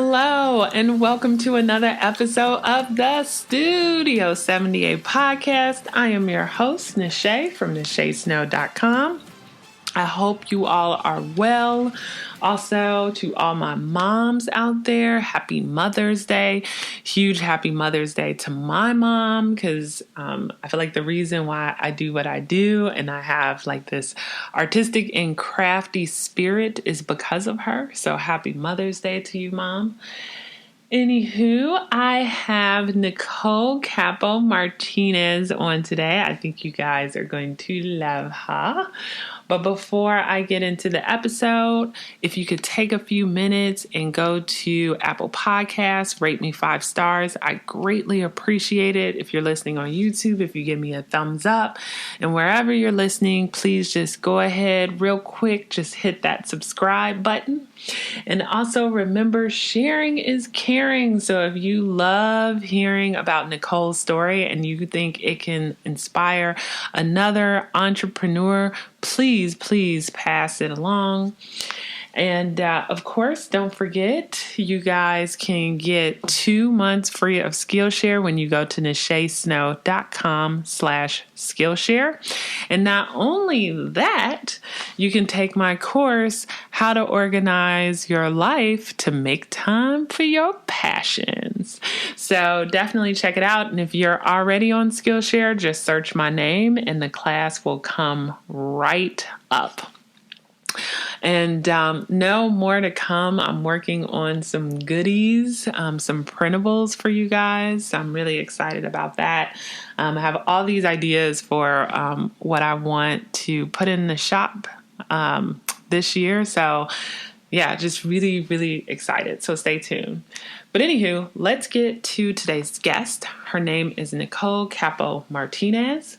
Hello, and welcome to another episode of the Studio 78 podcast. I am your host, Nache from NacheSnow.com. I hope you all are well. Also, to all my moms out there, happy Mother's Day. Huge happy Mother's Day to my mom, because I feel like the reason why I do what I do and I have like this artistic and crafty spirit is because of her. So happy Mother's Day to you, Mom. Anywho, I have Nicole Capó Martínez on today. I think you guys are going to love her. But before I get into the episode, if you could take a few minutes and go to Apple Podcasts, rate me 5 stars. I greatly appreciate it. If you're listening on YouTube, if you give me a thumbs up. And wherever you're listening, please just go ahead real quick. Just hit that subscribe button. And also remember, sharing is caring. So if you love hearing about Nicole's story and you think it can inspire another entrepreneur, please pass it along. And of course, don't forget, you guys can get 2 months free of Skillshare when you go to NacheSnow.com/Skillshare. And not only that, you can take my course, How to Organize Your Life to Make Time for Your Passions. So definitely check it out. And if you're already on Skillshare, just search my name and the class will come right up. And no more to come. I'm working on some goodies, some printables for you guys. I'm really excited about that. I have all these ideas for what I want to put in the shop this year. So yeah, just really, really excited. So stay tuned. But anywho, let's get to today's guest. Her name is Nicole Capó Martínez.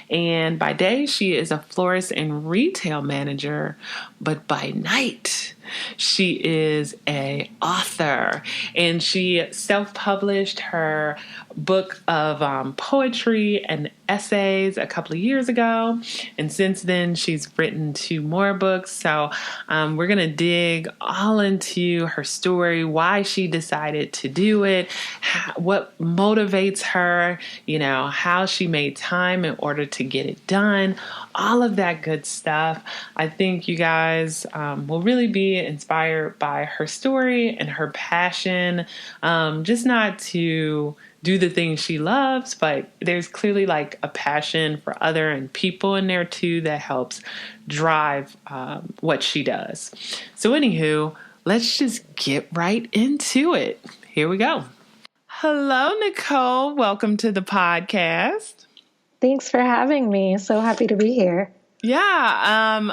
And by day, she is a florist and retail manager. But by night, she is an author. And she self-published her book of poetry and essays a couple of years ago. And since then, she's written 2 more books. So we're going to dig all into her story, why she decided to do it, what motivates her, how she made time in order to get it done, all of that good stuff. I think you guys will really be inspired by her story and her passion, just not to do the things she loves, but there's clearly like a passion for other and people in there too that helps drive what she does. So anywho, let's just get right into it. Here we go. Hello, Nicole. Welcome to the podcast. Thanks for having me. So happy to be here. Yeah.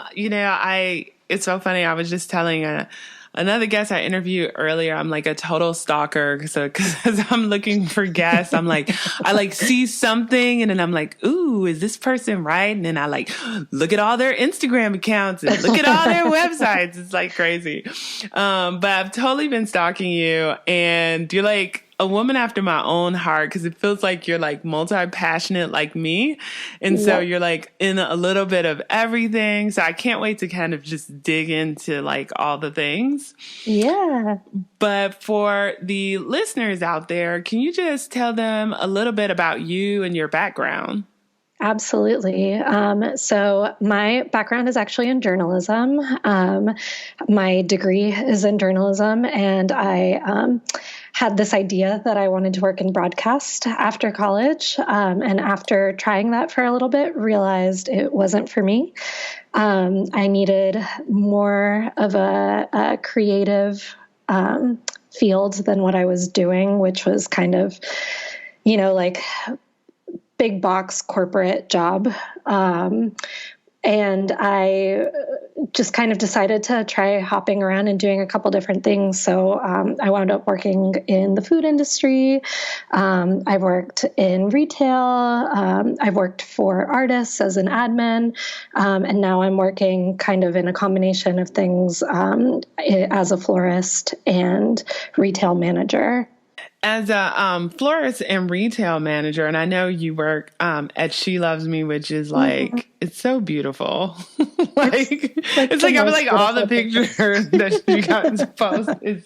It's so funny. I was just telling another guest I interviewed earlier, I'm like a total stalker. So, cause I'm looking for guests, I see something and then I'm like, ooh, is this person right? And then I look at all their Instagram accounts and look at all their websites. It's like crazy. But I've totally been stalking you and you're like a woman after my own heart, because it feels like you're like multi-passionate like me. And so you're like in a little bit of everything. So I can't wait to kind of just dig into like all the things. Yeah. But for the listeners out there, can you just tell them a little bit about you and your background? Absolutely. So my background is actually in journalism. My degree is in journalism, and I had this idea that I wanted to work in broadcast after college. And after trying that for a little bit, realized it wasn't for me. I needed more of a creative field than what I was doing, which was kind of, like big box corporate job. And I just kind of decided to try hopping around and doing a couple different things. So I wound up working in the food industry. I've worked in retail. I've worked for artists as an admin. And now I'm working kind of in a combination of things as a florist and retail manager. As a florist and retail manager, and I know you work at She Loves Me, which is like, it's so beautiful. It's like, I mean, like all the pictures that you got to post is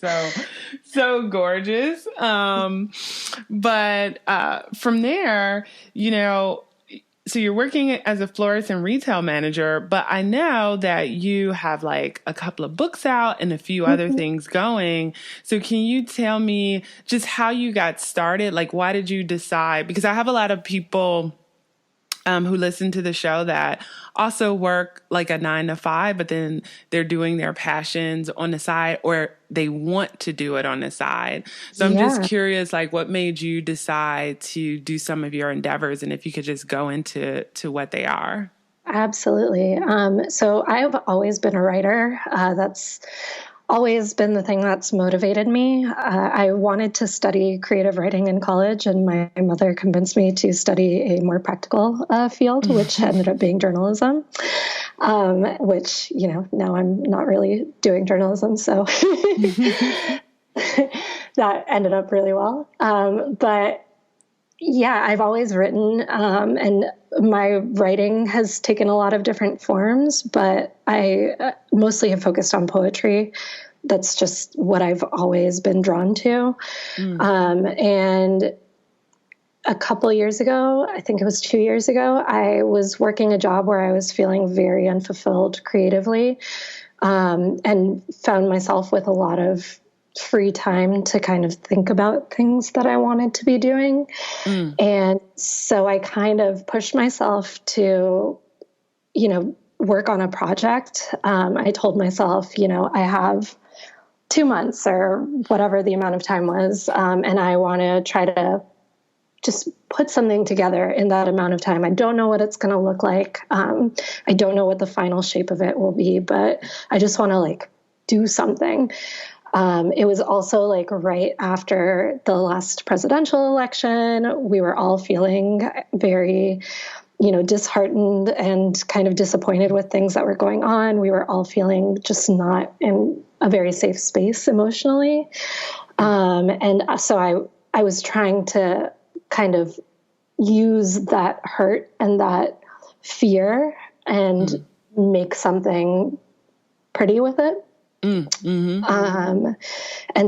so gorgeous. But from there, so you're working as a florist and retail manager, but I know that you have like a couple of books out and a few other things going. So can you tell me just how you got started? Like, why did you decide? Because I have a lot of people who listen to the show that also work like a 9 to 5, but then they're doing their passions on the side, or they want to do it on the side. So I'm just curious, like, what made you decide to do some of your endeavors, and if you could just go into what they are. Absolutely. So I've always been a writer. That's always been the thing that's motivated me. I wanted to study creative writing in college, and my mother convinced me to study a more practical field, which ended up being journalism, which, now I'm not really doing journalism. So that ended up really well. But yeah, I've always written, and my writing has taken a lot of different forms, but I mostly have focused on poetry. That's just what I've always been drawn to. And a couple of years ago, I think it was 2 years ago, I was working a job where I was feeling very unfulfilled creatively, and found myself with a lot of free time to kind of think about things that I wanted to be doing. And so I kind of pushed myself to, work on a project. I told myself, I have 2 months or whatever the amount of time was. And I want to try to just put something together in that amount of time. I don't know what it's going to look like. I don't know what the final shape of it will be, but I just want to do something. It was also right after the last presidential election. We were all feeling very, disheartened and kind of disappointed with things that were going on. We were all feeling just not in a very safe space emotionally. And so I was trying to kind of use that hurt and that fear and make something pretty with it. And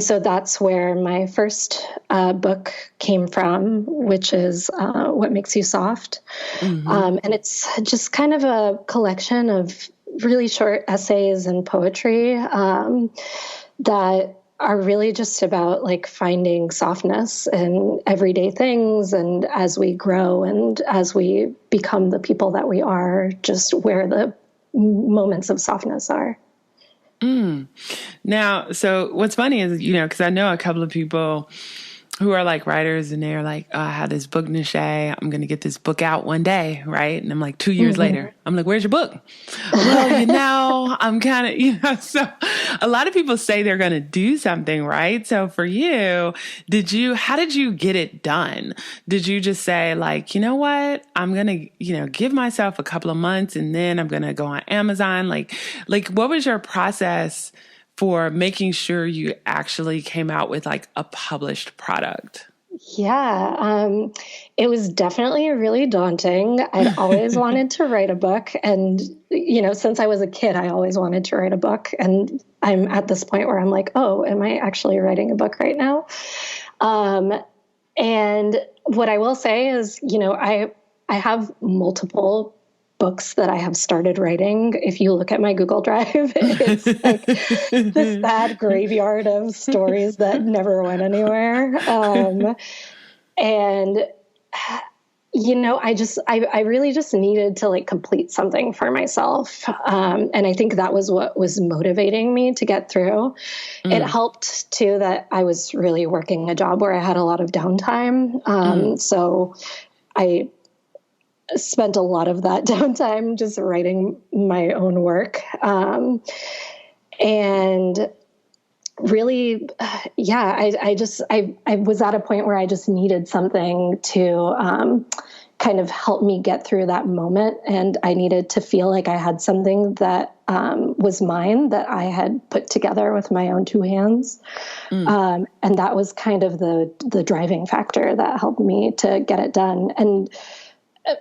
so that's where my first book came from, which is What Makes You Soft. And it's just kind of a collection of really short essays and poetry that are really just about finding softness in everyday things, and as we grow and as we become the people that we are, just where the moments of softness are. Now, so what's funny is, because I know a couple of people who are writers, and they're like, oh, I have this book, Nache. I'm going to get this book out one day, right? And I'm 2 years later, I'm like, where's your book? Well, I'm kind of, so a lot of people say they're going to do something, right? So for you, how did you get it done? Did you just say you know what, I'm going to, give myself a couple of months, and then I'm going to go on Amazon? What was your process for making sure you actually came out with a published product? Yeah, it was definitely really daunting. I'd always wanted to write a book. And, since I was a kid, I always wanted to write a book. And I'm at this point where I'm like, oh, am I actually writing a book right now? And what I will say is, I have multiple books that I have started writing. If you look at my Google Drive, it's this sad graveyard of stories that never went anywhere. And I really just needed to complete something for myself. And I think that was what was motivating me to get through. It helped too that I was really working a job where I had a lot of downtime. So I spent a lot of that downtime just writing my own work. And really, I was at a point where I just needed something to kind of help me get through that moment. And I needed to feel like I had something that was mine, that I had put together with my own two hands. And that was kind of the driving factor that helped me to get it done. And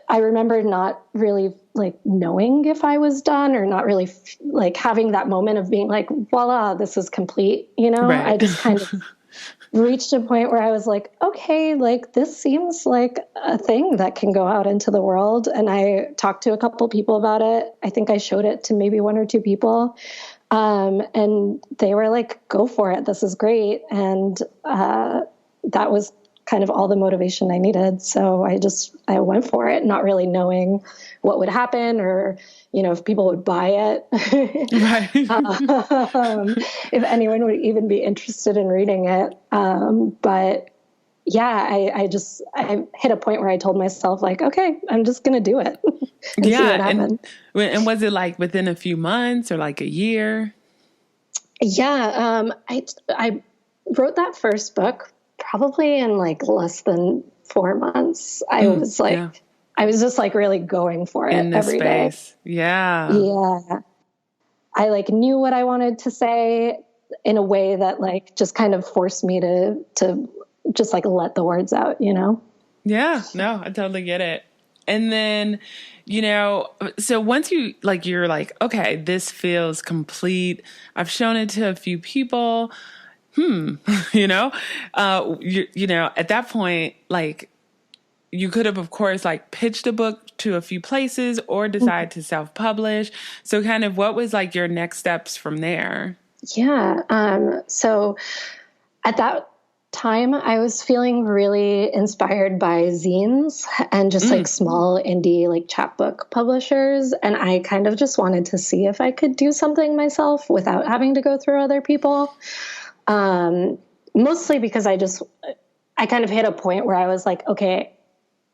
I remember not really like knowing if I was done or not really like having that moment of being like, voila, this is complete. You know, I Right. just kind of reached a point where I was like, okay, like this seems like a thing that can go out into the world. And I talked to a couple people about it. I think I showed it to maybe one or two people. And they were like, go for it. This is great. And that was kind of all the motivation I needed. So I went for it, not really knowing what would happen or, you know, if people would buy it, Right. if anyone would even be interested in reading it. But yeah, I hit a point where I told myself like, okay, I'm just going to do it and see what Yeah. happens. And was it like within a few months or like a year? Yeah. I wrote that first book probably in like less than 4 months. Yeah. I was just like really going for it In this every day. space. Yeah. Yeah. I like knew what I wanted to say in a way that like just kind of forced me to just like let the words out, you know? Yeah. No, I totally get it. And then, you know, so once you're like, okay, this feels complete. I've shown it to a few people. You know, you know, at that point, like you could have, of course, like pitched a book to a few places or decide to self-publish. So kind of what was like your next steps from there? Yeah. So at that time, I was feeling really inspired by zines and just like small indie like chapbook publishers. And I kind of just wanted to see if I could do something myself without having to go through other people. Mostly because I kind of hit a point where I was like, okay,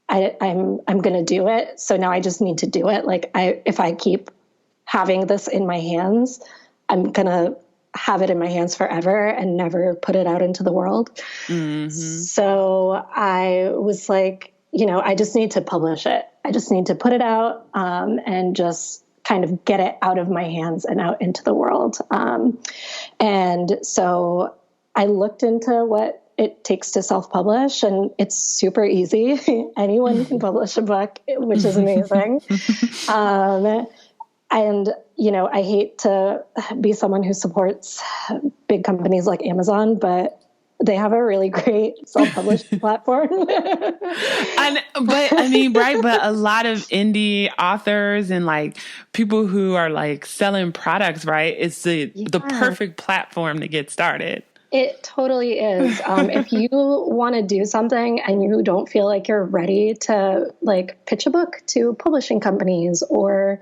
I'm going to do it. So now I just need to do it. Like if I keep having this in my hands, I'm going to have it in my hands forever and never put it out into the world. Mm-hmm. So I was like, you know, I just need to publish it. I just need to put it out, and just kind of get it out of my hands and out into the world. And so I looked into what it takes to self-publish, and it's super easy. Anyone can publish a book, which is amazing. And, you know, I hate to be someone who supports big companies like Amazon, but they have a really great self-publishing platform. But I mean, right. But a lot of indie authors and like people who are like selling products, right? It's the perfect platform to get started. It totally is. If you want to do something and you don't feel like you're ready to like pitch a book to publishing companies or,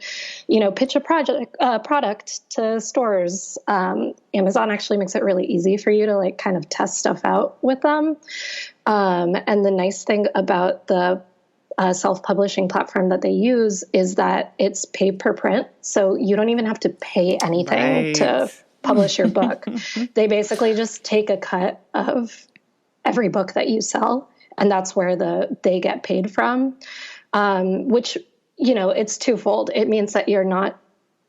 you know, pitch a product to stores, Amazon actually makes it really easy for you to like kind of test stuff out with them. And the nice thing about the self-publishing platform that they use is that it's pay per print. So you don't even have to pay anything to publish your book. They basically just take a cut of every book that you sell, and that's where they get paid from, which, you know, it's twofold. It means that you're not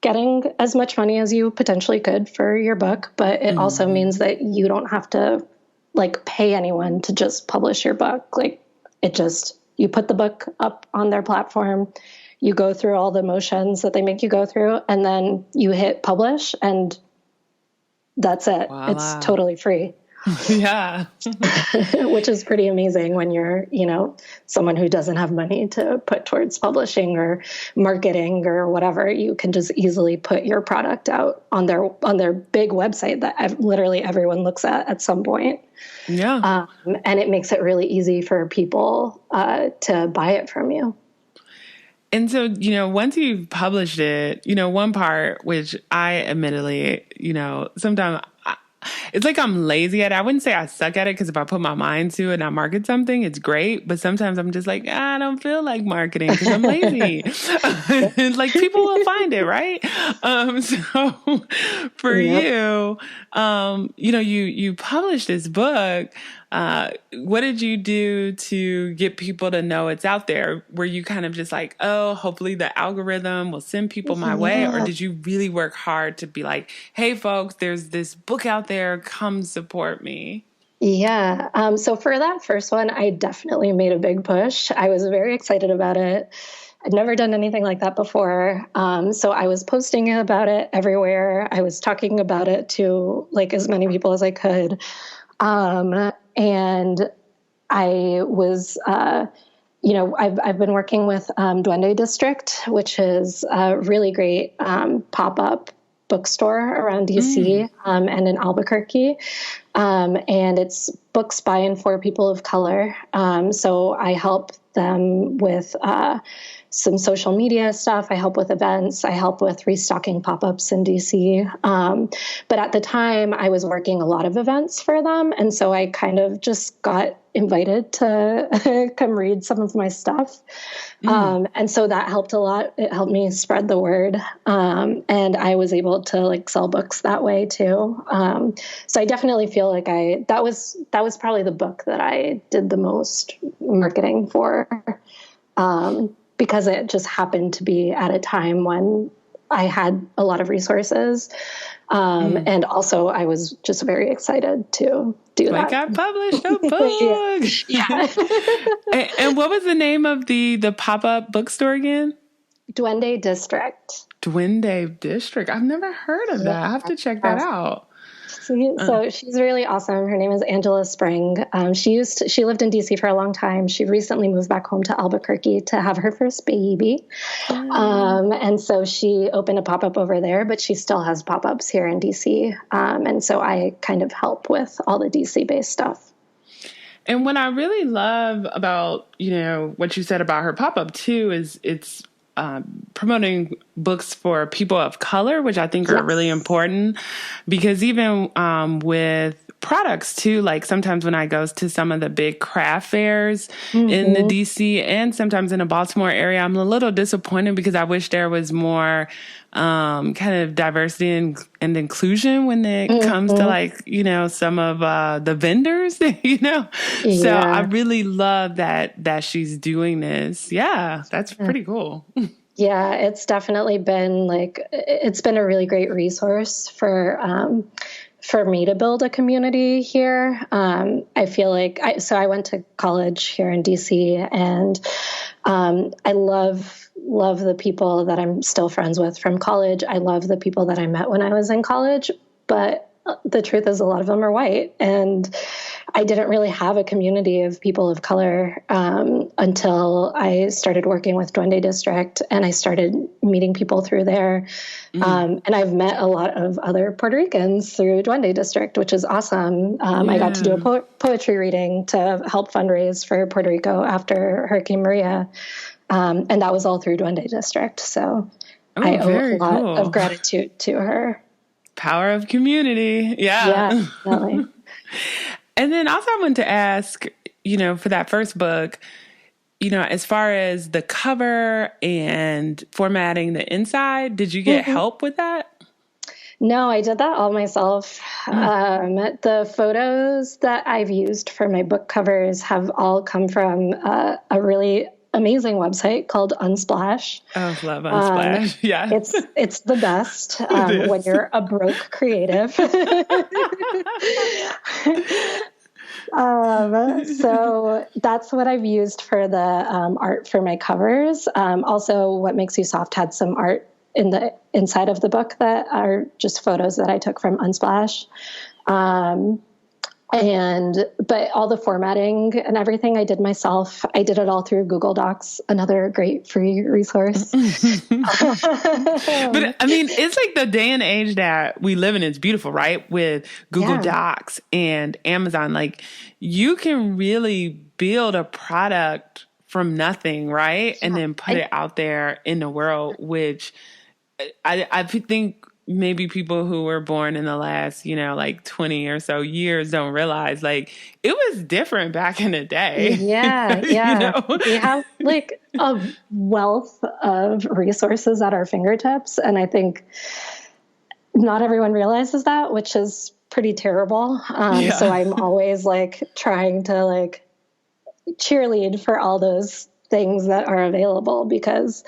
getting as much money as you potentially could for your book, but it also means that you don't have to like pay anyone to just publish your book. Like you put the book up on their platform, you go through all the motions that they make you go through, and then you hit publish, and that's it. Voila. It's totally free. Yeah. Which is pretty amazing when you're, you know, someone who doesn't have money to put towards publishing or marketing or whatever. You can just easily put your product out on their big website that literally everyone looks at some point. Yeah. And it makes it really easy for people to buy it from you. And so, you know, once you've published it, you know, one part, which I admittedly, you know, sometimes it's like I'm lazy at it. I wouldn't say I suck at it because if I put my mind to it and I market something, it's great. But sometimes I'm just like, I don't feel like marketing because I'm lazy. Like people will find it, right? So for you, you know, you published this book. What did you do to get people to know it's out there? Were you kind of just like, oh, hopefully the algorithm will send people my way? Or did you really work hard to be like, hey, folks, there's this book out there. Come support me? Yeah. So for that first one, I definitely made a big push. I was very excited about it. I'd never done anything like that before. So I was posting about it everywhere. I was talking about it to like as many people as I could. And I was, I've been working with Duende District, which is a really great pop-up bookstore around DC and in Albuquerque. And it's books by and for people of color. So I help them with some social media stuff. I help with events. I help with restocking pop-ups in DC. But at the time, I was working a lot of events for them. And so I kind of just got invited to come read some of my stuff. And so that helped a lot. It helped me spread the word. And I was able to like sell books that way too. So I definitely feel like that was probably the book that I did the most marketing for. Because it just happened to be at a time when I had a lot of resources. And also I was just very excited to do that. Like I published a book. Yeah. And what was the name of the pop-up bookstore again? Duende District. Duende District. I've never heard of that. I have to check that out. So she's really awesome. Her name is Angela Spring. She lived in DC for a long time. She recently moved back home to Albuquerque to have her first baby. And so she opened a pop-up over there, but she still has pop-ups here in DC. And so I kind of help with all the DC based stuff. And what I really love about, what you said about her pop-up too, is it's promoting books for people of color, which I think are really important, because even with products too, like sometimes when I go to some of the big craft fairs in the DC and sometimes in the Baltimore area, I'm a little disappointed because I wish there was more kind of diversity and inclusion when it comes to like, some of the vendors, So I really love that she's doing this. Yeah, that's pretty cool. Yeah, it's definitely been it's been a really great resource for me to build a community here. I feel like I went to college here in DC, and I love the people that I'm still friends with from college. I love the people that I met when I was in college, but the truth is a lot of them are white, and I didn't really have a community of people of color until I started working with Duende District, and I started meeting people through there. And I've met a lot of other Puerto Ricans through Duende District, which is awesome. I got to do a poetry reading to help fundraise for Puerto Rico after Hurricane Maria. And that was all through Duende District. So I owe a lot of gratitude to her. Power of community. Yeah. Definitely. And then also I wanted to ask, for that first book, as far as the cover and formatting the inside, did you get help with that? No, I did that all myself. The photos that I've used for my book covers have all come from a really amazing website called Unsplash. Oh, love Unsplash. Yeah. It's the best when you're a broke creative. So that's what I've used for the art for my covers. Also, What Makes You Soft had some art in the inside of the book that are just photos that I took from Unsplash. But all the formatting and everything I did myself. I did it all through Google Docs, another great free resource. But I mean, it's like the day and age that we live in is beautiful, right? With Google Docs and Amazon, like you can really build a product from nothing, right? And then put it out there in the world, which I think maybe people who were born in the last, 20 or so years don't realize, like, it was different back in the day. Yeah. We have like a wealth of resources at our fingertips. And I think not everyone realizes that, which is pretty terrible. So I'm always like trying to like cheerlead for all those things that are available because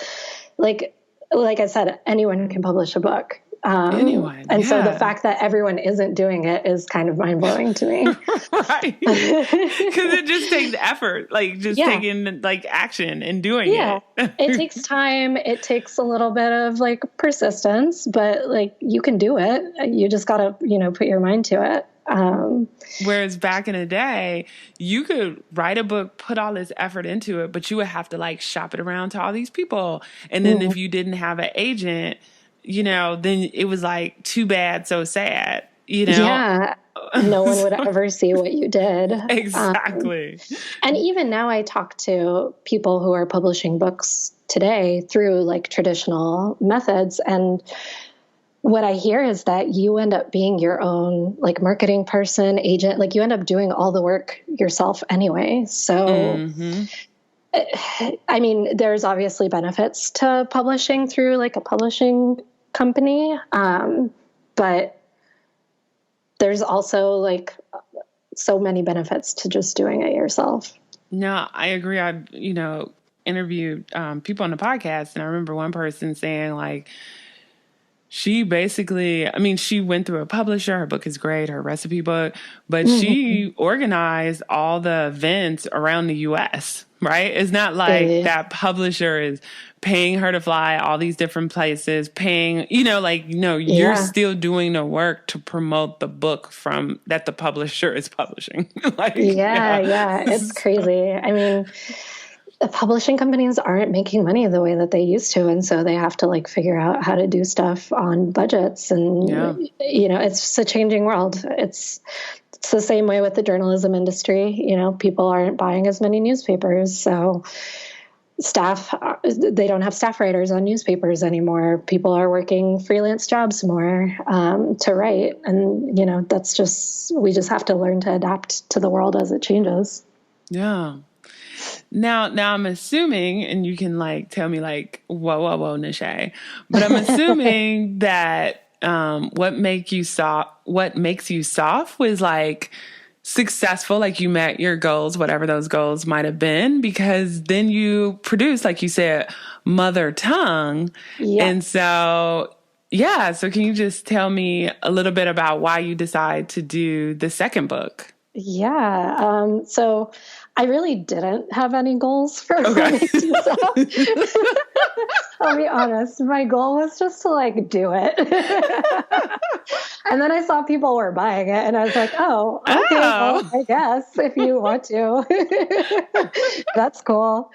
like I said, anyone can publish a book. Anyone, and so the yeah. fact that everyone isn't doing it is kind of mind blowing to me. Right. Because it just takes effort, like just Yeah. taking like action and doing Yeah. it. It takes time. It takes a little bit of like persistence, but like you can do it. You just got to, put your mind to it. Whereas back in the day, you could write a book, put all this effort into it, but you would have to like shop it around to all these people. And then if you didn't have an agent, then it was like too bad, so sad, Yeah. No one would ever see what you did. Exactly. And even now I talk to people who are publishing books today through like traditional methods. And what I hear is that you end up being your own like marketing person, agent, like you end up doing all the work yourself anyway. So, I mean, there's obviously benefits to publishing through like a publishing company. But there's also like so many benefits to just doing it yourself. No, I agree. I, interviewed people on the podcast, and I remember one person saying like, she basically, she went through a publisher. Her book is great, her recipe book, but she organized all the events around the U.S., right? It's not like that publisher is paying her to fly all these different places, paying, you're still doing the work to promote the book that the publisher is publishing. It's crazy. I mean, the publishing companies aren't making money the way that they used to. And so they have to like figure out how to do stuff on budgets. And, it's a changing world. It's the same way with the journalism industry. People aren't buying as many newspapers. So they don't have staff writers on newspapers anymore. People are working freelance jobs more to write. And, we just have to learn to adapt to the world as it changes. Yeah. Now I'm assuming, and you can like tell me like, whoa, Nache, but I'm assuming that what makes you soft was like successful, like you met your goals, whatever those goals might have been, because then you produce, like you said, mother tongue. Yeah. And so, so can you just tell me a little bit about why you decide to do the second book? Yeah. So I really didn't have any goals for Makes You Soft. I'll be honest. My goal was just to like do it. And then I saw people were buying it and I was like, well, I guess if you want to. That's cool.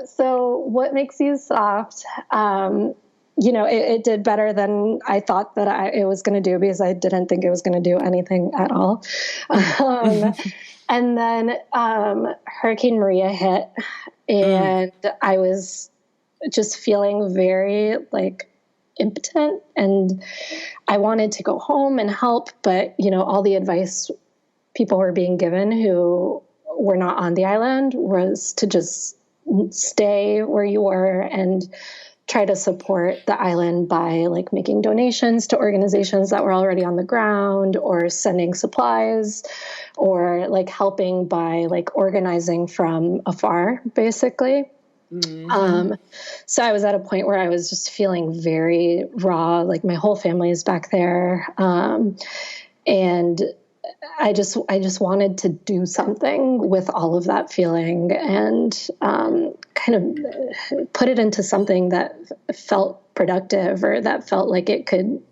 So what makes you soft? It did better than I thought that it was going to do, because I didn't think it was going to do anything at all. And then Hurricane Maria hit, and I was just feeling very like impotent, and I wanted to go home and help, but all the advice people were being given who were not on the island was to just stay where you were and try to support the island by like making donations to organizations that were already on the ground, or sending supplies, or like helping by like organizing from afar, basically. So I was at a point where I was just feeling very raw, like my whole family is back there. And I just wanted to do something with all of that feeling, and kind of put it into something that felt productive, or that felt like it could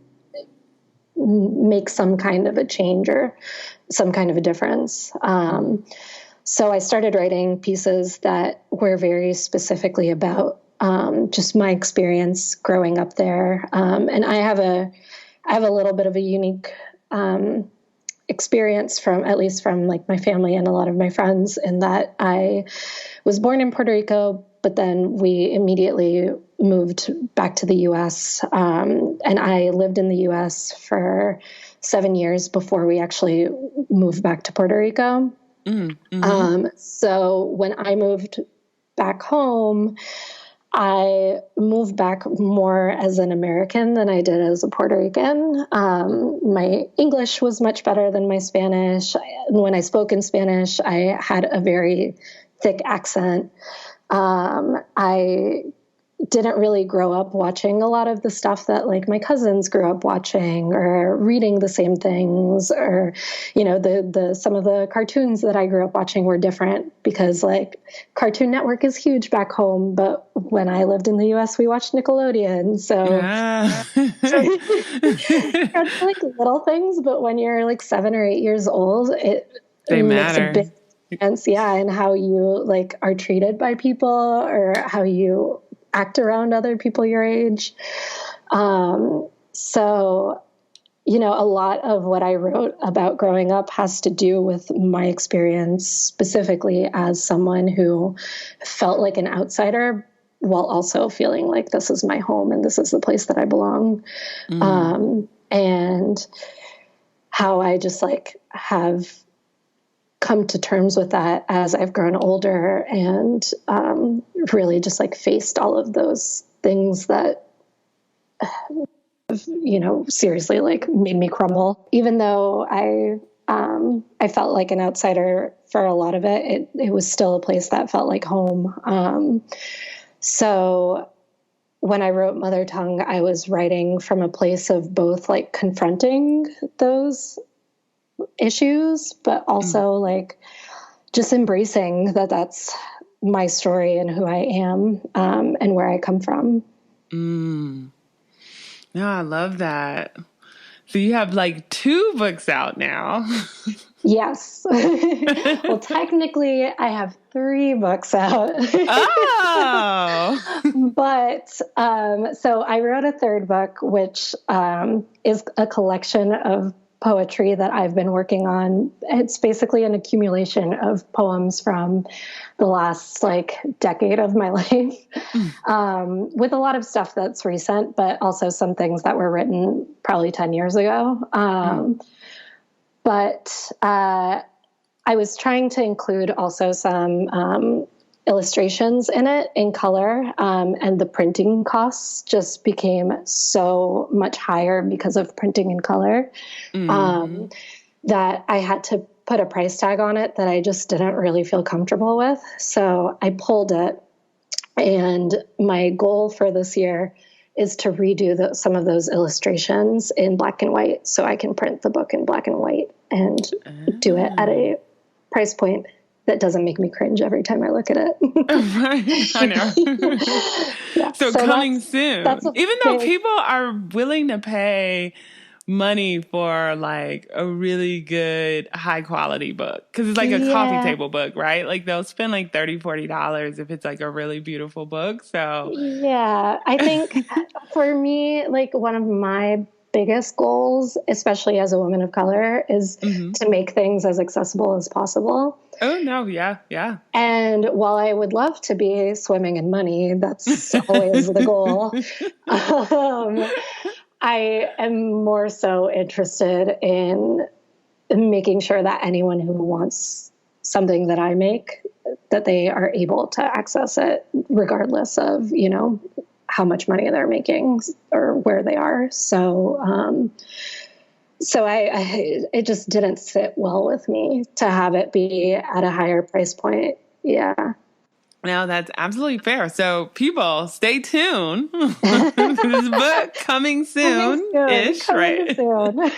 make some kind of a change or some kind of a difference. So I started writing pieces that were very specifically about just my experience growing up there. And I have a little bit of a unique experience at least from like my family and a lot of my friends, in that I was born in Puerto Rico, but then we immediately moved back to the U.S. And I lived in the U.S. for 7 years before we actually moved back to Puerto Rico. So when I moved back home, I moved back more as an American than I did as a Puerto Rican. My English was much better than my Spanish. When I spoke in Spanish, I had a very thick accent. I didn't really grow up watching a lot of the stuff that like my cousins grew up watching or reading the same things, or, you know, the some of the cartoons that I grew up watching were different because like Cartoon Network is huge back home, but when I lived in the US, we watched Nickelodeon. So it's like little things, but when you're like 7 or 8 years old, it They makes a matter. big difference. Yeah. And how you like are treated by people or how you act around other people your age. So, you know, a lot of what I wrote about growing up has to do with my experience specifically as someone who felt like an outsider while also feeling like this is my home and this is the place that I belong. And how I just like have come to terms with that as I've grown older and really just like faced all of those things that, you know, seriously like made me crumble. Even though I felt like an outsider for a lot of it, it was still a place that felt like home. So when I wrote Mother Tongue, I was writing from a place of both like confronting those issues, but also like just embracing that that's my story and who I am, and where I come from. No, I love that. So you have like 2 books out now. Yes. Well, technically I have 3 books out. Oh. But so I wrote a third book, which is a collection of poetry that I've been working on. It's basically an accumulation of poems from the last like decade of my life, with a lot of stuff that's recent, but also some things that were written probably 10 years ago. But I was trying to include also some illustrations in it in color, and the printing costs just became so much higher because of printing in color, that I had to put a price tag on it that I just didn't really feel comfortable with. So I pulled it, and my goal for this year is to redo some of those illustrations in black and white so I can print the book in black and white and do it at a price point that doesn't make me cringe every time I look at it. Right. I know. Yeah. So coming soon. Even though people are willing to pay money for like a really good high quality book, because it's like a coffee table book, right? Like they'll spend like $30-$40 if it's like a really beautiful book. So yeah, I think for me, like one of my biggest goals, especially as a woman of color, is to make things as accessible as possible. Oh, no. Yeah. Yeah. And while I would love to be swimming in money, that's always the goal. I am more so interested in making sure that anyone who wants something that I make, that they are able to access it regardless of, you know, how much money they're making or where they are. So, it just didn't sit well with me to have it be at a higher price point. Yeah. No, that's absolutely fair. So people, stay tuned. This book coming soon-ish, right? Soon.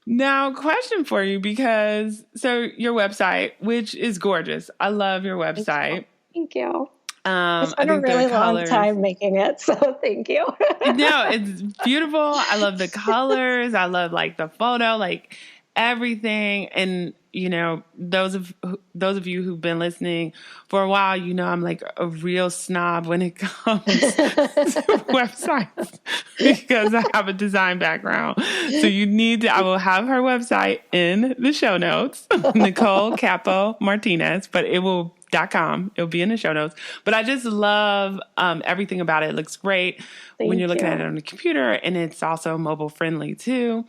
Now, question for you, because so your website, which is gorgeous. I love your website. Thank you. I spent a really long time making it, so thank you. No, it's beautiful. I love the colors. I love like the photo, like everything. And you know, those of you who've been listening for a while, you know, I'm like a real snob when it comes to websites because I have a design background. So you need to, I will have her website in the show notes, Nicole Capó Martínez, but .com. It'll be in the show notes. But I just love everything about it. It looks great when you're looking at it on the computer, and it's also mobile friendly too.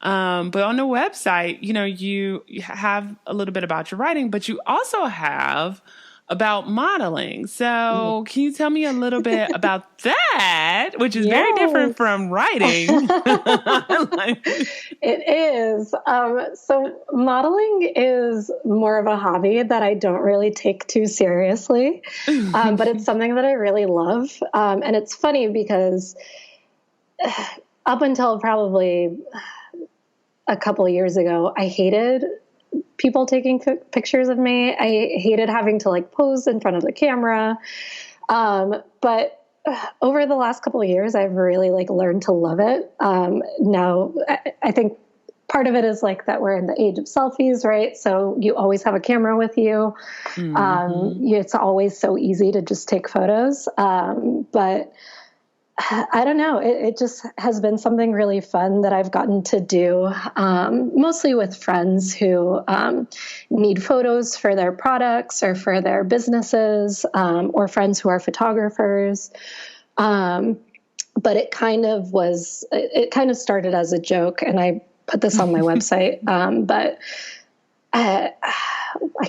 But on the website, you know, you have a little bit about your writing, but you also have about modeling. So can you tell me a little bit about that, which is very Yes. different from writing? It is. So modeling is more of a hobby that I don't really take too seriously, but it's something that I really love. And it's funny because up until probably a couple of years ago, I hated people taking pictures of me. I hated having to like pose in front of the camera. But over the last couple of years, I've really like learned to love it. Now I think part of it is like that we're in the age of selfies, right? So you always have a camera with you. It's always so easy to just take photos. But I don't know. It just has been something really fun that I've gotten to do, mostly with friends who need photos for their products or for their businesses, or friends who are photographers. But it kind of started as a joke, and I put this on my website, but I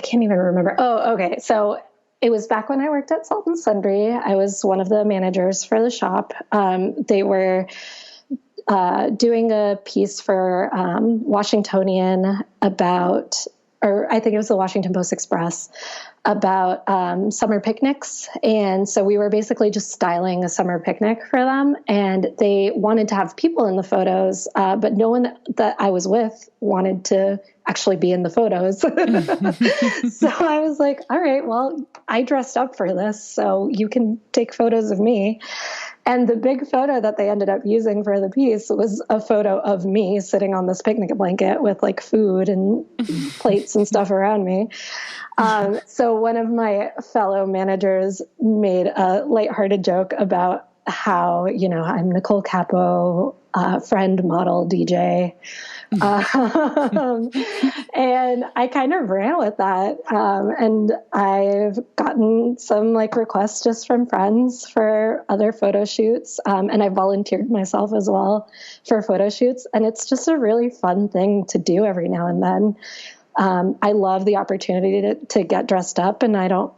can't even remember. Oh, okay. So it was back when I worked at Salt and Sundry. I was one of the managers for the shop. They were doing a piece for Washingtonian about, or I think it was the Washington Post Express, about summer picnics. And so we were basically just styling a summer picnic for them. And they wanted to have people in the photos, but no one that I was with wanted to actually be in the photos. So I was like, all right, well, I dressed up for this, so you can take photos of me. And the big photo that they ended up using for the piece was a photo of me sitting on this picnic blanket with like food and plates and stuff around me. So one of my fellow managers made a lighthearted joke about how, I'm Nicole Capó, friend, model, DJ. And I kind of ran with that. And I've gotten some like requests just from friends for other photo shoots. And I volunteered myself as well for photo shoots. And it's just a really fun thing to do every now and then. I love the opportunity to get dressed up, and I don't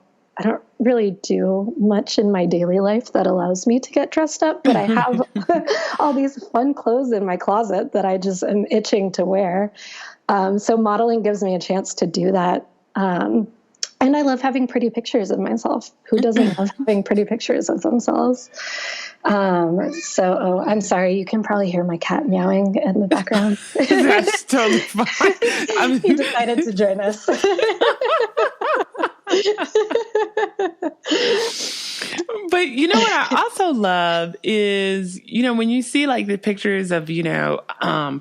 really do much in my daily life that allows me to get dressed up, but I have all these fun clothes in my closet that I just am itching to wear. So modeling gives me a chance to do that. And I love having pretty pictures of myself. Who doesn't love having pretty pictures of themselves? I'm sorry. You can probably hear my cat meowing in the background. That's totally fine. He decided to join us. But you know what I also love is, when you see like the pictures of,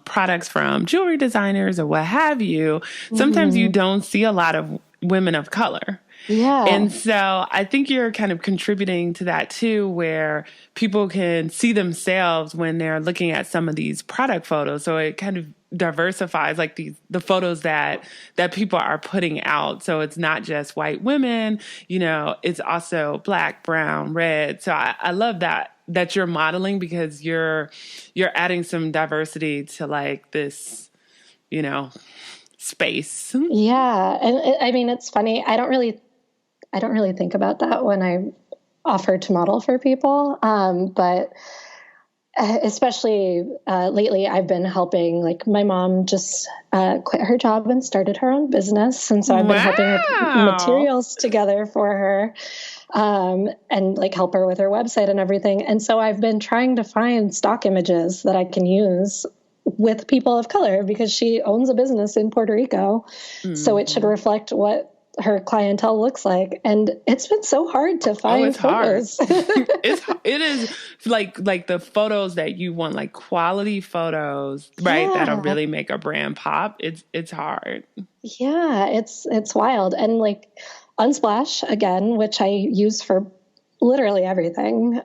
products from jewelry designers or what have you, sometimes you don't see a lot of women of color. Yeah. And so I think you're kind of contributing to that too, where people can see themselves when they're looking at some of these product photos. So it kind of diversifies like the photos that people are putting out. So it's not just white women, it's also black, brown, red. So I love that you're modeling, because you're adding some diversity to like this, space. Yeah. And it's funny. I don't really think about that when I offer to model for people. But especially lately, I've been helping, like my mom just quit her job and started her own business. And so I've been helping her put materials together for her, and like help her with her website and everything. And so I've been trying to find stock images that I can use with people of color, because she owns a business in Puerto Rico. Mm-hmm. So it should reflect what her clientele looks like. And it's been so hard to find photos. It is like the photos that you want, like quality photos, right? Yeah. That'll really make a brand pop. It's hard. Yeah, it's wild. And like Unsplash, again, which I use for literally everything.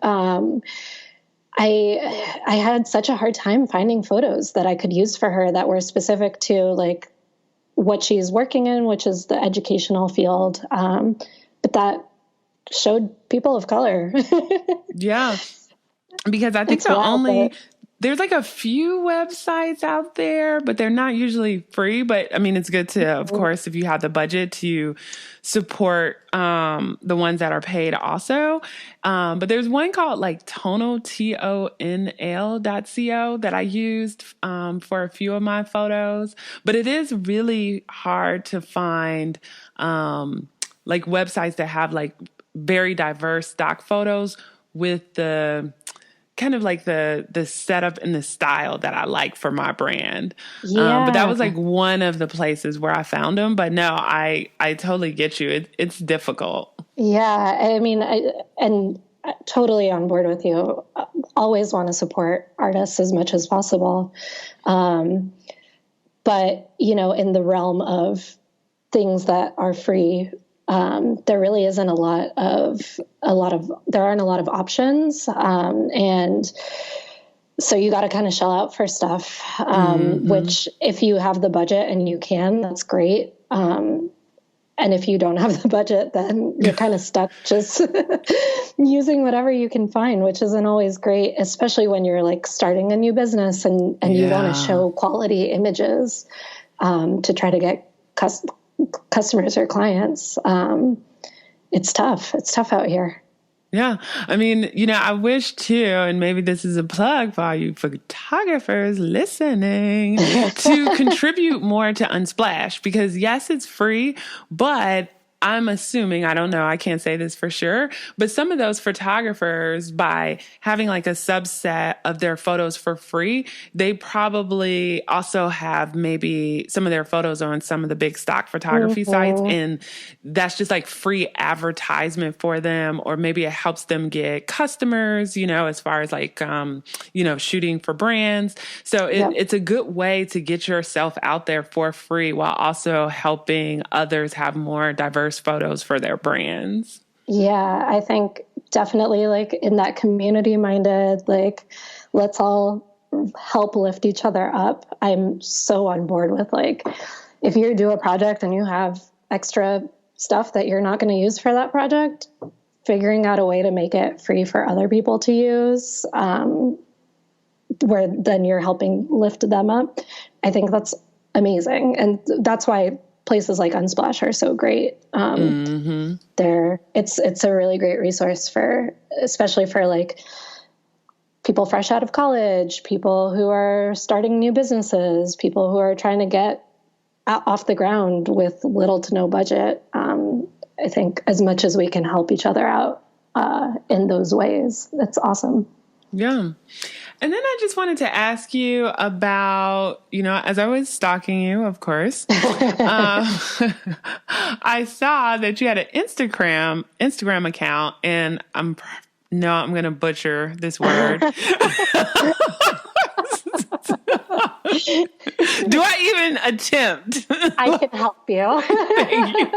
I had such a hard time finding photos that I could use for her that were specific to like what she's working in, which is the educational field. But that showed people of color. Yeah. Because I think the there's like a few websites out there, but they're not usually free. But I mean, it's good to, of course, if you have the budget, to support the ones that are paid also. But there's one called like tonal, TONL.co that I used for a few of my photos. But it is really hard to find like websites that have like very diverse stock photos with the kind of like the setup and the style that I like for my brand. Yeah. But that was like one of the places where I found them. But no, I totally get you. It's difficult. Yeah. I mean, and totally on board with you. Always want to support artists as much as possible. But, you know, in the realm of things that are free, there really isn't there aren't a lot of options. And so you got to kind of shell out for stuff, which if you have the budget and you can, that's great. And if you don't have the budget, then you're kind of stuck just using whatever you can find, which isn't always great, especially when you're like starting a new business and you want to show quality images, to try to get customers or clients. It's tough. It's tough out here. Yeah. I mean, you know, I wish too, and maybe this is a plug for all you photographers listening, to contribute more to Unsplash, because yes, it's free, but I'm assuming, I don't know, I can't say this for sure, but some of those photographers, by having like a subset of their photos for free, they probably also have maybe some of their photos on some of the big stock photography sites. And that's just like free advertisement for them, or maybe it helps them get customers, you know, as far as like, you know, shooting for brands. So it's a good way to get yourself out there for free while also helping others have more diverse photos for their brands. Yeah, I think definitely like in that community minded, like let's all help lift each other up. I'm so on board with like, if you do a project and you have extra stuff that you're not going to use for that project, figuring out a way to make it free for other people to use, where then you're helping lift them up. I think that's amazing. And that's why places like Unsplash are so great. It's a really great resource especially for like people fresh out of college, people who are starting new businesses, people who are trying to get off the ground with little to no budget. I think as much as we can help each other out in those ways, that's awesome. Yeah. And then I just wanted to ask you about, you know, as I was stalking you, of course, I saw that you had an Instagram account, and I'm going to butcher this word. Do I even attempt? I can help you. Thank you.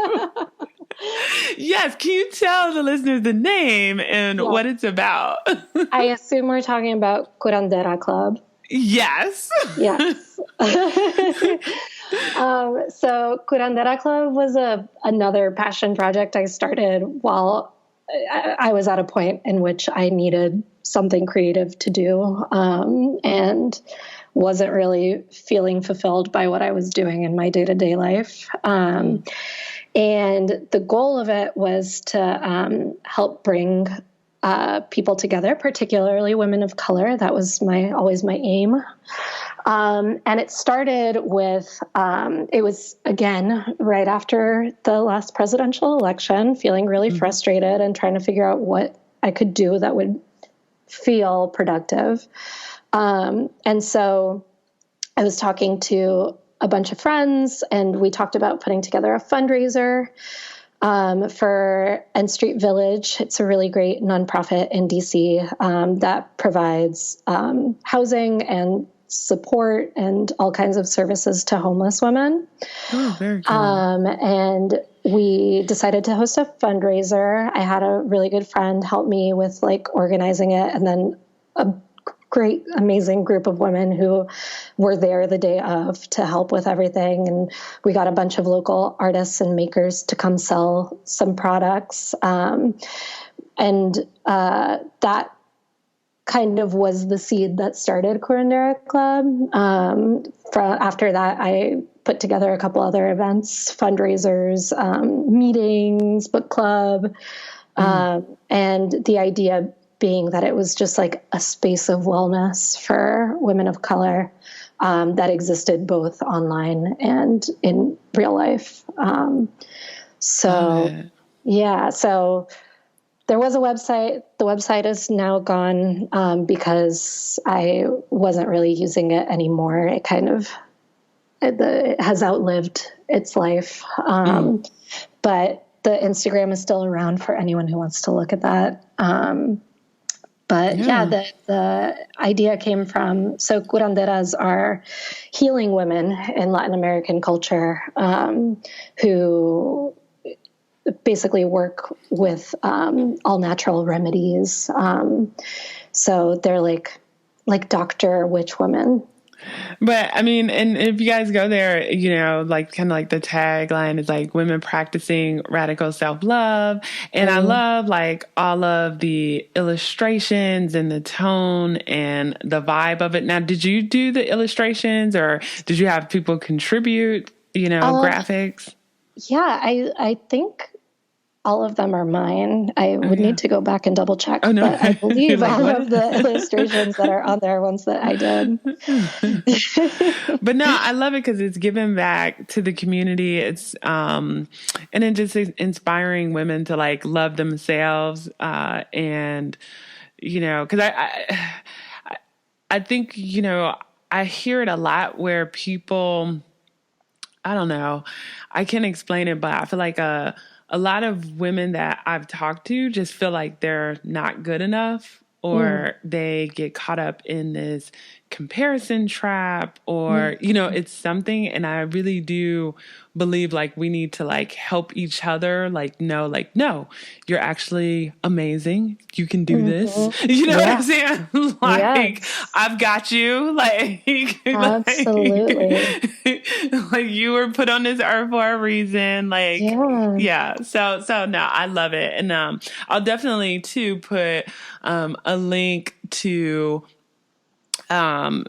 Yes. Can you tell the listeners the name and what it's about? I assume we're talking about Curandera Club. Yes. Yes. So Curandera Club was another passion project I started while I was at a point in which I needed something creative to do, and wasn't really feeling fulfilled by what I was doing in my day-to-day life. And the goal of it was to help bring people together, particularly women of color. That was always my aim. And it started with, it was, again, right after the last presidential election, feeling really frustrated and trying to figure out what I could do that would feel productive. And so I was talking to a bunch of friends, and we talked about putting together a fundraiser for N Street Village. It's a really great nonprofit in DC that provides housing and support and all kinds of services to homeless women. Oh, very cool. And we decided to host a fundraiser. I had a really good friend help me with like organizing it, and then a great, amazing group of women who were there the day of to help with everything. And we got a bunch of local artists and makers to come sell some products. And that kind of was the seed that started Curandera Club. After that, I put together a couple other events, fundraisers, meetings, book club, and the idea being that it was just like a space of wellness for women of color that existed both online and in real life. So there was a website. The website is now gone because I wasn't really using it anymore. It has outlived its life. But the Instagram is still around for anyone who wants to look at that. The idea came from, so curanderas are healing women in Latin American culture who basically work with all natural remedies. So they're like doctor witch women. But I mean, and if you guys go there, you know, like kind of like the tagline is like women practicing radical self-love. And I love like all of the illustrations and the tone and the vibe of it. Now, did you do the illustrations or did you have people contribute, you know, graphics? Yeah, I think all of them are mine. I would need to go back and double check, but I believe like, all of the illustrations that are on there are ones that I did. But no, I love it because it's giving back to the community. It's and it just inspiring women to like love themselves and you know, because I think, you know, I hear it a lot where people, I don't know, I can't explain it, but I feel like a lot of women that I've talked to just feel like they're not good enough or they get caught up in this comparison trap or, you know, it's something. And I really do believe like we need to like help each other. Like, no, you're actually amazing. You can do this. You know what I'm saying? Like, I've got you. Like, absolutely. Like you were put on this earth for a reason. Like, So no, I love it. And, I'll definitely too put, a link to, the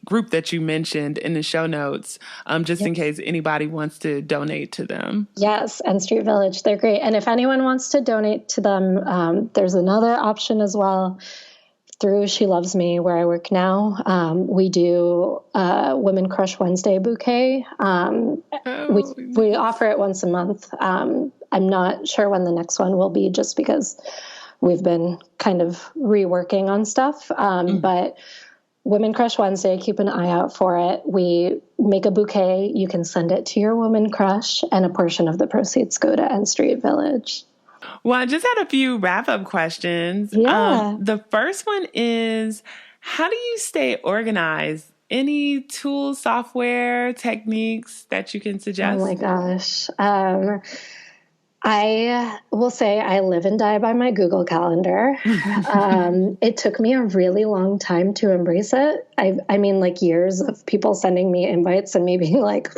group that you mentioned in the show notes, just in case anybody wants to donate to them. Yes. And Street Village, they're great. And if anyone wants to donate to them, there's another option as well through She Loves Me, where I work now. We do Women Crush Wednesday bouquet. We offer it once a month. I'm not sure when the next one will be just because we've been kind of reworking on stuff. But Women Crush Wednesday, keep an eye out for it. We make a bouquet. You can send it to your woman crush, and a portion of the proceeds go to End Street Village. Well, I just had a few wrap-up questions. The first one is, how do you stay organized? Any tools, software, techniques that you can suggest? Oh my gosh. I will say I live and die by my Google Calendar. It took me a really long time to embrace it. I mean, like years of people sending me invites and me being like,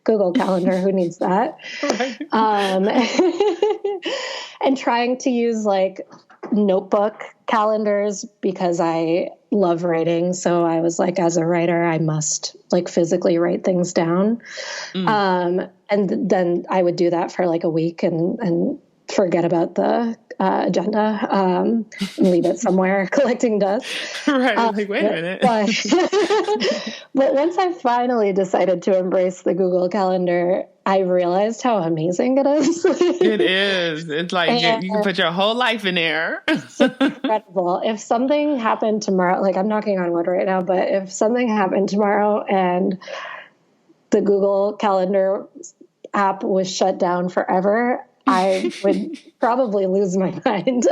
Google Calendar, who needs that? And trying to use like notebook calendars because I love writing. So I was like, as a writer, I must like physically write things down. And then I would do that for like a week and forget about the agenda and leave it somewhere collecting dust. Right. Like, wait a minute. But once I finally decided to embrace the Google Calendar, I realized how amazing it is. It is. It's like you can put your whole life in there. It's incredible. If something happened tomorrow, like I'm knocking on wood right now, but if something happened tomorrow and the Google Calendar app was shut down forever, I would probably lose my mind.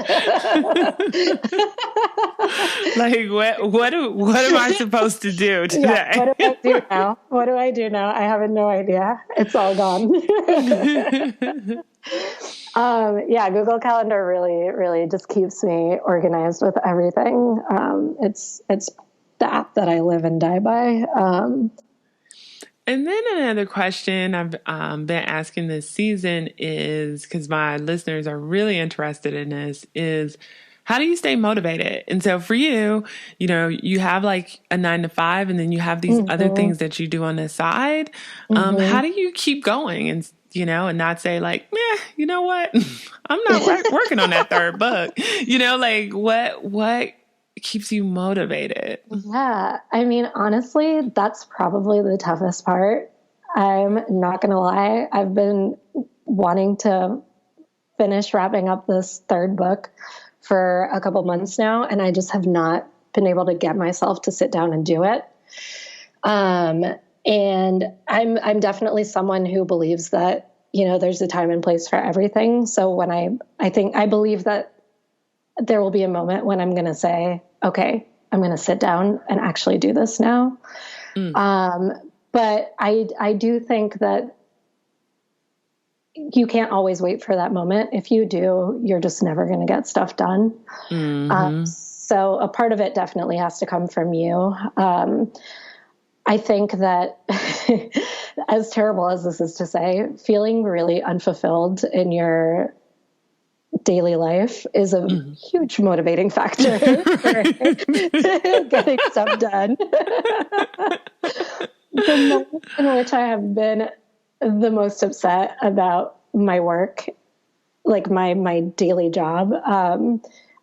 Like, what am I supposed to do today? Yeah, what do I do now? I have no idea. It's all gone. Google Calendar really just keeps me organized with everything. It's the app that I live and die by. And then another question I've been asking this season is, because my listeners are really interested in this, is how do you stay motivated? And so for you, you know, you have like a 9 to 5 and then you have these other things that you do on the side. How do you keep going and, you know, and not say like, meh, you know what? I'm not working on that third book, you know, like what keeps you motivated? Yeah. I mean, honestly, that's probably the toughest part. I'm not going to lie. I've been wanting to finish wrapping up this third book for a couple months now, and I just have not been able to get myself to sit down and do it. And I'm definitely someone who believes that, you know, there's a time and place for everything. So when I believe that there will be a moment when I'm going to say, okay, I'm going to sit down and actually do this now. But I do think that you can't always wait for that moment. If you do, you're just never going to get stuff done. So a part of it definitely has to come from you. I think that as terrible as this is to say, feeling really unfulfilled in your daily life is a huge motivating factor for getting stuff done. The moment in which I have been the most upset about my work, like my daily job,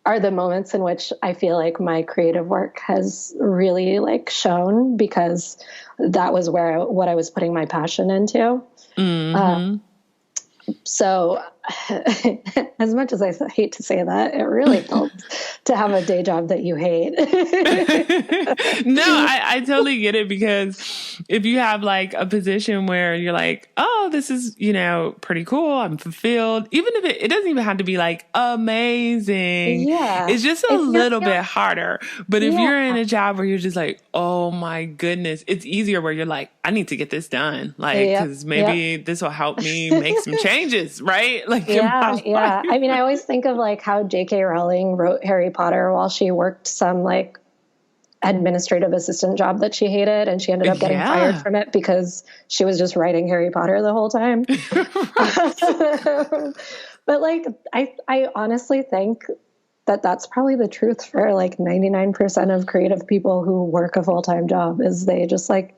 are the moments in which I feel like my creative work has really like shown, because that was what I was putting my passion into. So as much as I hate to say that, it really helps to have a day job that you hate. No, I totally get it, because if you have like a position where you're like, oh, this is, you know, pretty cool, I'm fulfilled, even if it doesn't even have to be like amazing. Yeah. It's just a little bit harder. But if you're in a job where you're just like, oh my goodness, it's easier where you're like, I need to get this done. Like, because maybe this will help me make some changes, right? Like, yeah. I mean, I always think of like how J.K. Rowling wrote Harry Potter while she worked some like administrative assistant job that she hated, and she ended up getting fired from it because she was just writing Harry Potter the whole time. But like, I honestly think that that's probably the truth for like 99% of creative people who work a full-time job, is they just like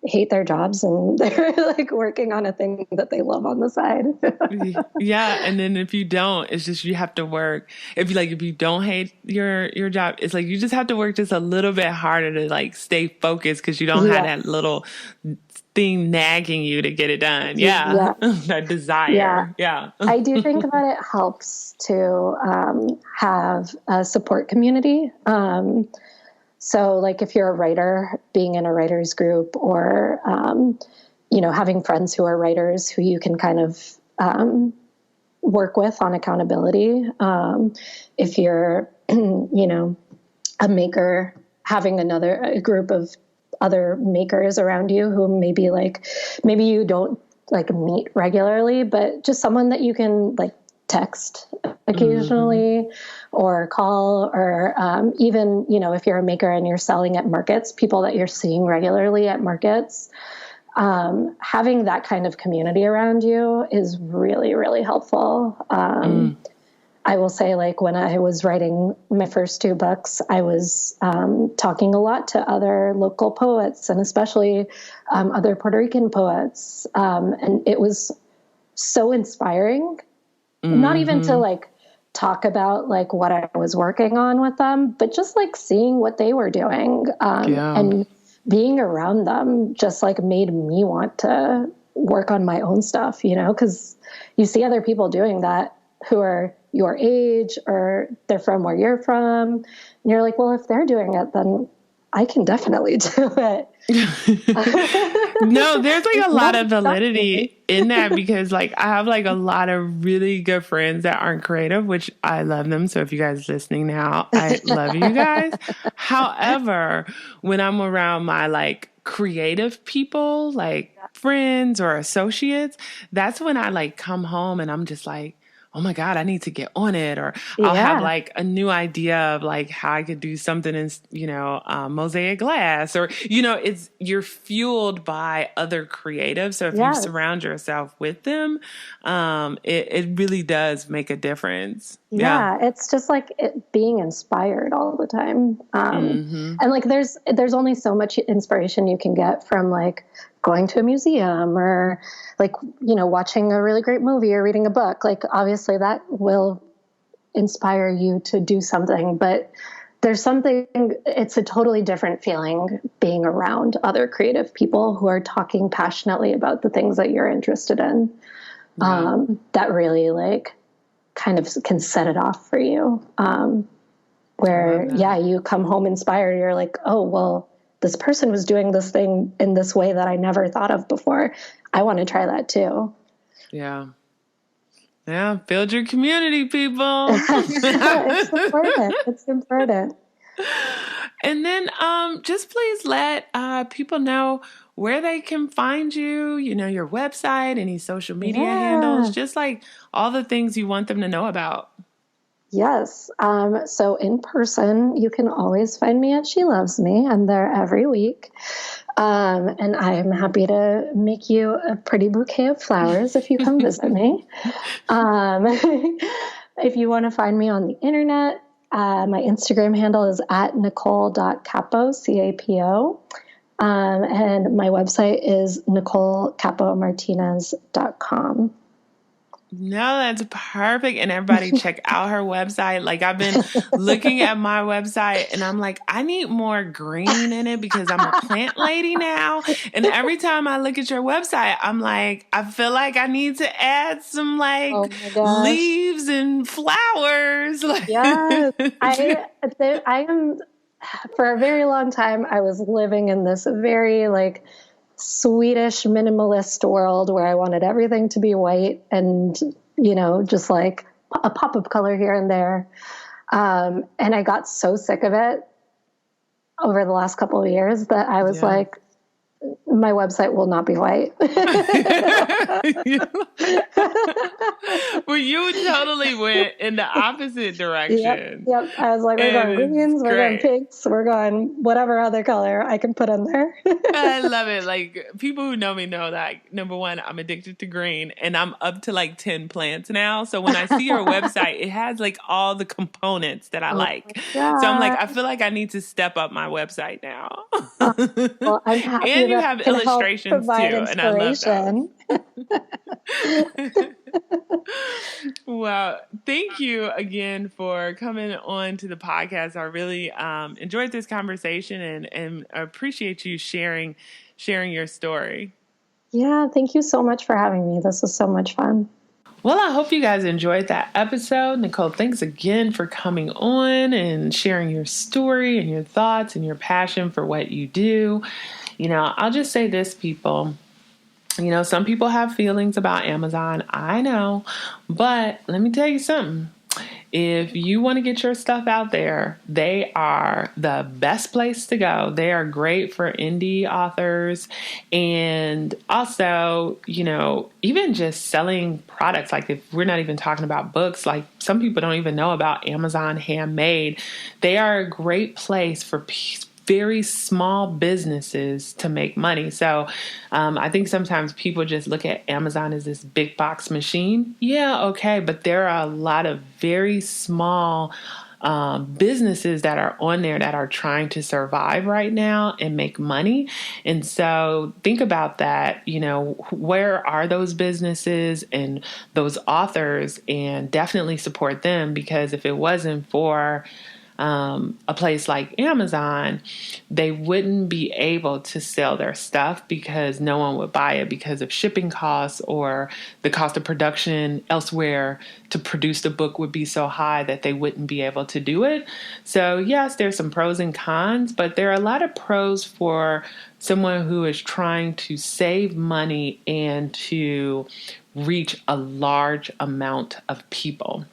hate their jobs and they're like working on a thing that they love on the side. Yeah. And then if you don't, it's just, you have to work. If you don't hate your job, it's like, you just have to work just a little bit harder to like stay focused, because you don't have that little thing nagging you to get it done. Yeah. That desire. Yeah. I do think that it helps to have a support community. So like if you're a writer, being in a writer's group, or, you know, having friends who are writers who you can kind of work with on accountability. If you're, you know, a maker, having a group of other makers around you who maybe you don't like meet regularly, but just someone that you can like text occasionally or call, or even, you know, if you're a maker and you're selling at markets, people that you're seeing regularly at markets, having that kind of community around you is really, really helpful. I will say, like, when I was writing my first 2 books, I was talking a lot to other local poets, and especially other Puerto Rican poets. And it was so inspiring, not even to like talk about like what I was working on with them, but just like seeing what they were doing, and being around them just like made me want to work on my own stuff, you know, because you see other people doing that who are your age, or they're from where you're from, and you're like, well, if they're doing it, then I can definitely do it. No, there's like a lot of validity in that, because like I have like a lot of really good friends that aren't creative, which I love them. So if you guys are listening now, I love you guys. However, when I'm around my like creative people, like friends or associates, that's when I like come home and I'm just like, oh my God, I need to get on it. Or I'll have Yeah. like a new idea of like how I could do something in, mosaic glass, or, you're fueled by other creatives. So if you Yes. surround yourself with them, it really does make a difference. Yeah. Yeah, it's just like being inspired all the time. Mm-hmm. And like there's only so much inspiration you can get from like going to a museum or like, watching a really great movie or reading a book. Like obviously that will inspire you to do something, but it's a totally different feeling being around other creative people who are talking passionately about the things that you're interested in. Yeah. That really like kind of can set it off for you. Where, you come home inspired. You're like, oh, well, this person was doing this thing in this way that I never thought of before. I want to try that too. Yeah. Yeah. Build your community, people. It's important. It's important. And then just please let people know where they can find you, your website, any social media handles, just like all the things you want them to know about. Yes. So in person, you can always find me at She Loves Me. I'm there every week. And I'm happy to make you a pretty bouquet of flowers if you come visit me. If you want to find me on the internet, my Instagram handle is at nicole.capo, Capo. And my website is nicolecapomartinez.com. No, that's perfect. And everybody check out her website. Like I've been looking at my website and I'm like, I need more green in it because I'm a plant lady now. And every time I look at your website, I'm like, I feel like I need to add some like leaves and flowers. Yes. I am, for a very long time, I was living in this very like Swedish minimalist world where I wanted everything to be white and, just like a pop of color here and there. And I got so sick of it over the last couple of years that I was like, my website will not be white. Well, you totally went in the opposite direction. Yep. I was like, we're going greens, we're going pinks, we're going whatever other color I can put in there. I love it. Like people who know me know that number one, I'm addicted to green and I'm up to like 10 plants now. So when I see your website, it has like all the components that I like. So I'm like, I feel like I need to step up my website now. Well, I'm happy and you have illustrations too. And I love that. Well, thank you again for coming on to the podcast. I really enjoyed this conversation and appreciate you sharing your story. Yeah, thank you so much for having me. This was so much fun. Well, I hope you guys enjoyed that episode. Nicole, thanks again for coming on and sharing your story and your thoughts and your passion for what you do. I'll just say this, people. Some people have feelings about Amazon. I know. But let me tell you something. If you want to get your stuff out there, they are the best place to go. They are great for indie authors. And also, even just selling products, like if we're not even talking about books, like some people don't even know about Amazon Handmade. They are a great place for very small businesses to make money. So I think sometimes people just look at Amazon as this big box machine. Yeah, okay. But there are a lot of very small businesses that are on there that are trying to survive right now and make money. And so think about that, where are those businesses and those authors, and definitely support them, because if it wasn't for a place like Amazon, they wouldn't be able to sell their stuff because no one would buy it because of shipping costs, or the cost of production elsewhere to produce the book would be so high that they wouldn't be able to do it. So yes, there's some pros and cons, but there are a lot of pros for someone who is trying to save money and to reach a large amount of people.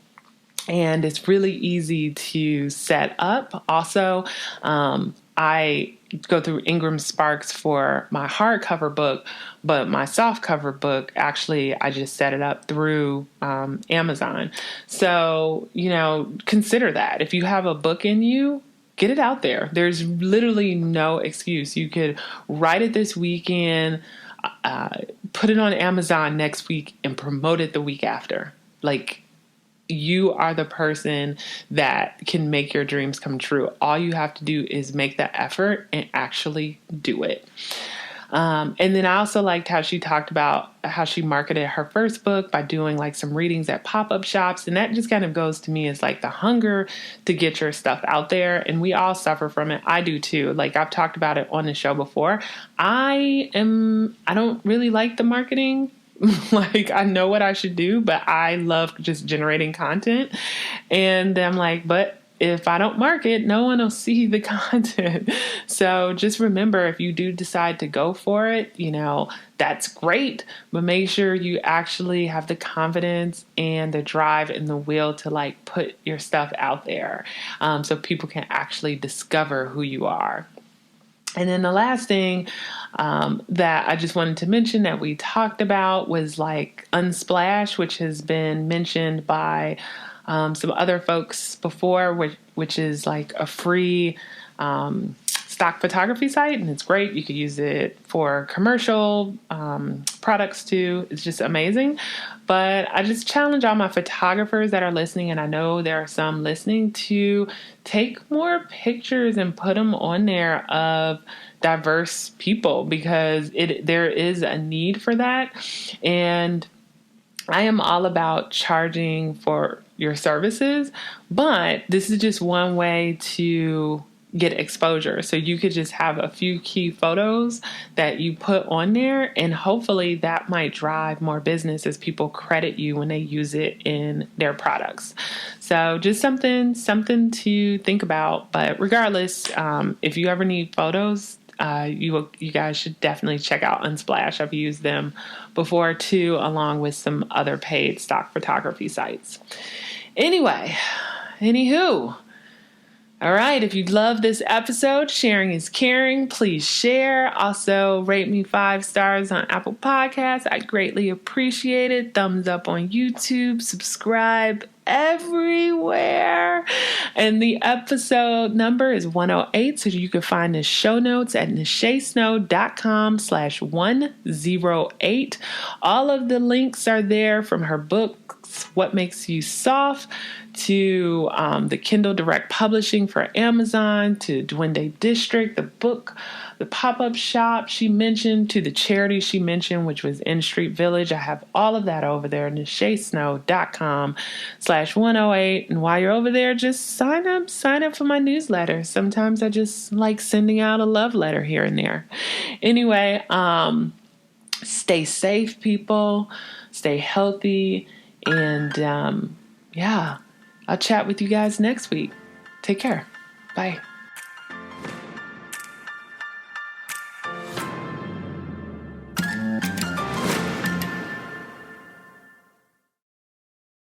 And it's really easy to set up. Also, I go through Ingram Sparks for my hardcover book, but my softcover book, actually, I just set it up through Amazon. So, consider that. If you have a book in you, get it out there. There's literally no excuse. You could write it this weekend, put it on Amazon next week, and promote it the week after. Like, you are the person that can make your dreams come true. All you have to do is make that effort and actually do it. And then I also liked how she talked about how she marketed her first book by doing like some readings at pop-up shops. And that just kind of goes to me as like the hunger to get your stuff out there. And we all suffer from it. I do too. Like I've talked about it on the show before. I don't really like the marketing. Like I know what I should do, but I love just generating content. And I'm like, but if I don't market, no one will see the content. So just remember, if you do decide to go for it, that's great, but make sure you actually have the confidence and the drive and the will to like put your stuff out there, so people can actually discover who you are. And then the last thing that I just wanted to mention that we talked about was like Unsplash, which has been mentioned by some other folks before, which is like a free stock photography site. And it's great. You could use it for commercial products too. It's just amazing. But I just challenge all my photographers that are listening, and I know there are some listening, to take more pictures and put them on there of diverse people, because there is a need for that. And I am all about charging for your services, but this is just one way to get exposure. So you could just have a few key photos that you put on there, and hopefully that might drive more business as people credit you when they use it in their products. So just something to think about. But regardless, if you ever need photos, you guys should definitely check out Unsplash. I've used them before too, along with some other paid stock photography sites. Anywho, all right, if you love this episode, sharing is caring. Please share. Also, rate me 5 stars on Apple Podcasts. I greatly appreciate it. Thumbs up on YouTube. Subscribe everywhere. And the episode number is 108, so you can find the show notes at nachesnow.com/108. All of the links are there, from her books, What Makes You Soft, to the Kindle Direct Publishing for Amazon, to Duende District, the book, the pop-up shop she mentioned, to the charity she mentioned, which was In Street Village. I have all of that over there, nachesnow.com/108. And while you're over there, just sign up for my newsletter. Sometimes I just like sending out a love letter here and there. Anyway, stay safe, people. Stay healthy. And I'll chat with you guys next week. Take care. Bye.